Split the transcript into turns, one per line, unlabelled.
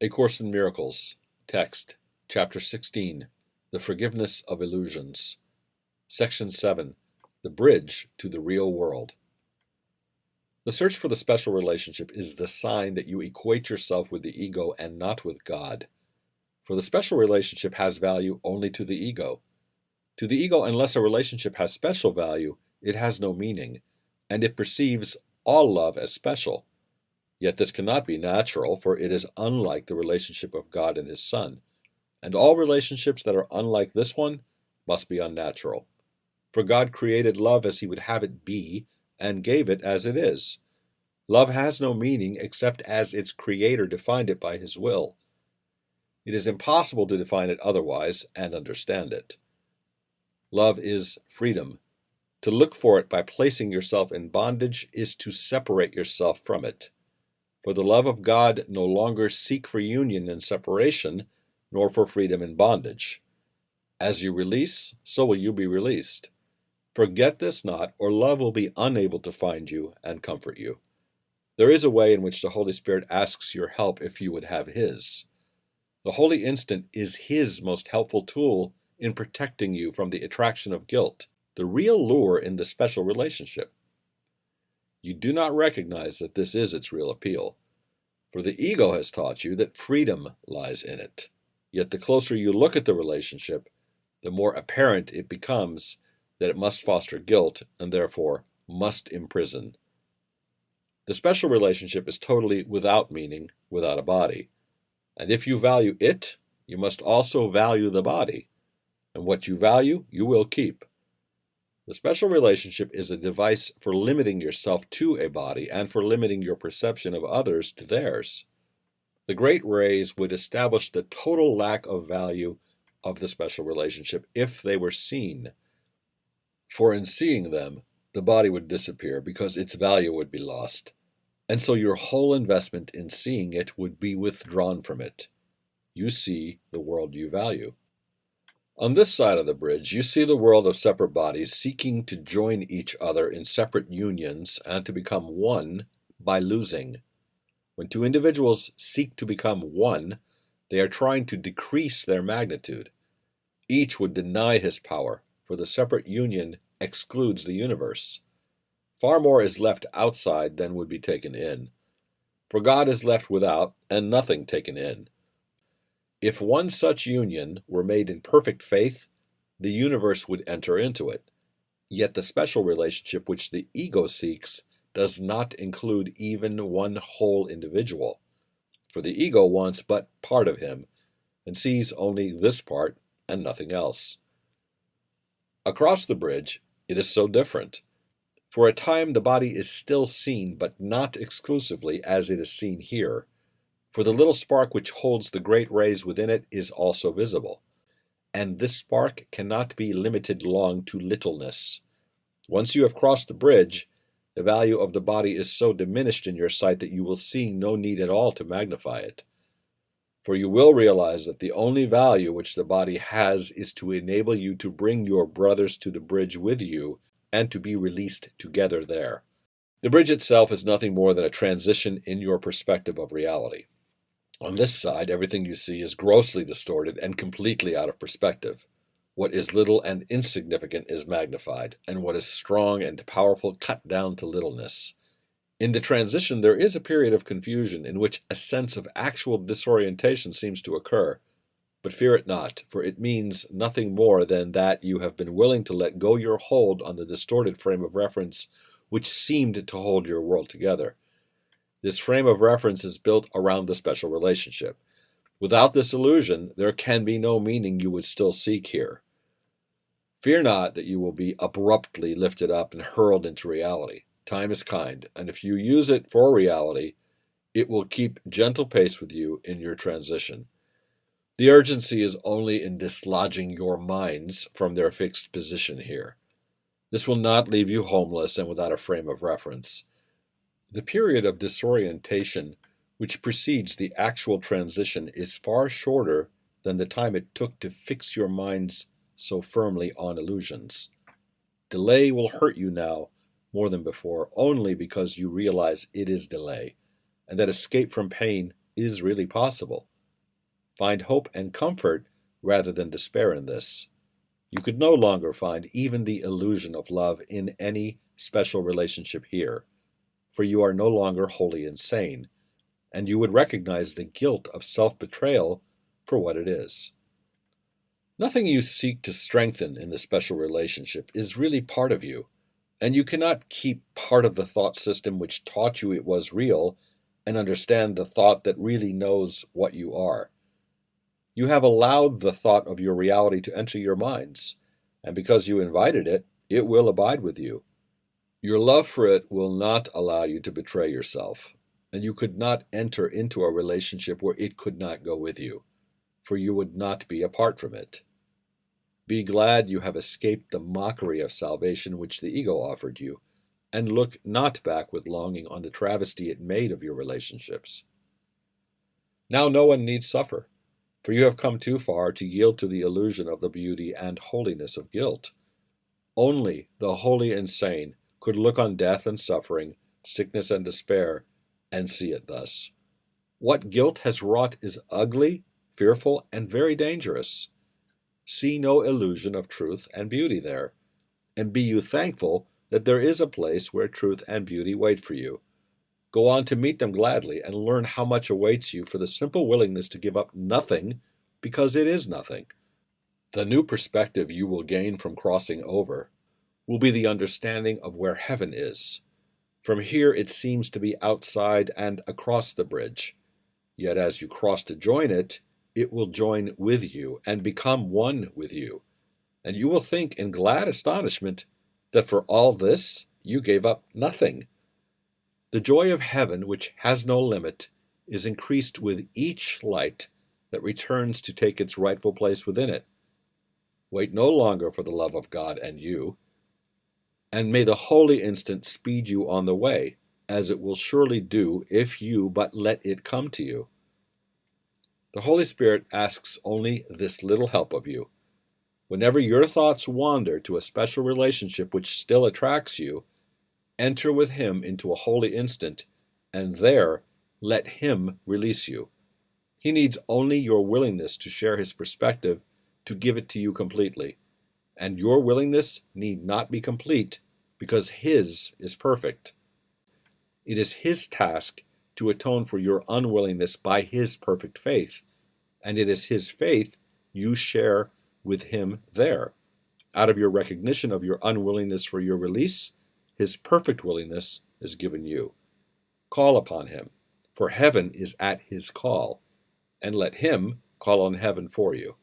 A Course in Miracles, text, Chapter 16, The Forgiveness of Illusions, Section 7, The Bridge to the Real World. The search for the special relationship is the sign that you equate yourself with the ego and not with God. For the special relationship has value only to the ego. To the ego, unless a relationship has special value, it has no meaning, and it perceives all love as special. Yet this cannot be natural, for it is unlike the relationship of God and His Son, and all relationships that are unlike this one must be unnatural. For God created love as He would have it be, and gave it as it is. Love has no meaning except as its Creator defined it by His will. It is impossible to define it otherwise and understand it. Love is freedom. To look for it by placing yourself in bondage is to separate yourself from it. For the love of God no longer seek for union and separation, nor for freedom in bondage. As you release, so will you be released. Forget this not, or love will be unable to find you and comfort you. There is a way in which the Holy Spirit asks your help if you would have His. The Holy Instant is His most helpful tool in protecting you from the attraction of guilt, the real lure in the special relationship. You do not recognize that this is its real appeal, for the ego has taught you that freedom lies in it. Yet the closer you look at the relationship, the more apparent it becomes that it must foster guilt and therefore must imprison. The special relationship is totally without meaning, without a body. And if you value it, you must also value the body. And what you value, you will keep. The special relationship is a device for limiting yourself to a body and for limiting your perception of others to theirs. The great rays would establish the total lack of value of the special relationship if they were seen. For in seeing them, the body would disappear because its value would be lost. And so your whole investment in seeing it would be withdrawn from it. You see the world you value. On this side of the bridge, you see the world of separate bodies seeking to join each other in separate unions and to become one by losing. When two individuals seek to become one, they are trying to decrease their magnitude. Each would deny his power, for the separate union excludes the universe. Far more is left outside than would be taken in. For God is left without, and nothing taken in. If one such union were made in perfect faith, the universe would enter into it. Yet the special relationship which the ego seeks does not include even one whole individual. For the ego wants but part of him, and sees only this part and nothing else. Across the bridge, it is so different. For a time the body is still seen, but not exclusively as it is seen here. For the little spark which holds the great rays within it is also visible. And this spark cannot be limited long to littleness. Once you have crossed the bridge, the value of the body is so diminished in your sight that you will see no need at all to magnify it. For you will realize that the only value which the body has is to enable you to bring your brothers to the bridge with you and to be released together there. The bridge itself is nothing more than a transition in your perspective of reality. On this side, everything you see is grossly distorted and completely out of perspective. What is little and insignificant is magnified, and what is strong and powerful cut down to littleness. In the transition, there is a period of confusion in which a sense of actual disorientation seems to occur. But fear it not, for it means nothing more than that you have been willing to let go your hold on the distorted frame of reference which seemed to hold your world together. This frame of reference is built around the special relationship. Without this illusion, there can be no meaning you would still seek here. Fear not that you will be abruptly lifted up and hurled into reality. Time is kind, and if you use it for reality, it will keep gentle pace with you in your transition. The urgency is only in dislodging your minds from their fixed position here. This will not leave you homeless and without a frame of reference. The period of disorientation which precedes the actual transition is far shorter than the time it took to fix your minds so firmly on illusions. Delay will hurt you now more than before, only because you realize it is delay, and that escape from pain is really possible. Find hope and comfort rather than despair in this. You could no longer find even the illusion of love in any special relationship here, for you are no longer wholly insane, and you would recognize the guilt of self-betrayal for what it is. Nothing you seek to strengthen in the special relationship is really part of you, and you cannot keep part of the thought system which taught you it was real and understand the thought that really knows what you are. You have allowed the thought of your reality to enter your minds, and because you invited it, it will abide with you. Your love for it will not allow you to betray yourself, and you could not enter into a relationship where it could not go with you, for you would not be apart from it. Be glad you have escaped the mockery of salvation which the ego offered you, and look not back with longing on the travesty it made of your relationships. Now no one need suffer, for you have come too far to yield to the illusion of the beauty and holiness of guilt. Only the wholly insane could look on death and suffering, sickness and despair, and see it thus. What guilt has wrought is ugly, fearful, and very dangerous. See no illusion of truth and beauty there, and be you thankful that there is a place where truth and beauty wait for you. Go on to meet them gladly and learn how much awaits you for the simple willingness to give up nothing because it is nothing. The new perspective you will gain from crossing over will be the understanding of where heaven is. From here it seems to be outside and across the bridge, yet as you cross to join it, it will join with you and become one with you, and you will think in glad astonishment that for all this you gave up nothing. The joy of heaven, which has no limit, is increased with each light that returns to take its rightful place within it. Wait no longer for the love of God and you, and may the holy instant speed you on the way, as it will surely do if you but let it come to you. The Holy Spirit asks only this little help of you. Whenever your thoughts wander to a special relationship which still attracts you, enter with Him into a holy instant, and there let Him release you. He needs only your willingness to share His perspective to give it to you completely, and your willingness need not be complete because His is perfect. It is His task to atone for your unwillingness by His perfect faith, and it is His faith you share with Him there. Out of your recognition of your unwillingness for your release, His perfect willingness is given you. Call upon Him, for heaven is at His call, and let Him call on heaven for you.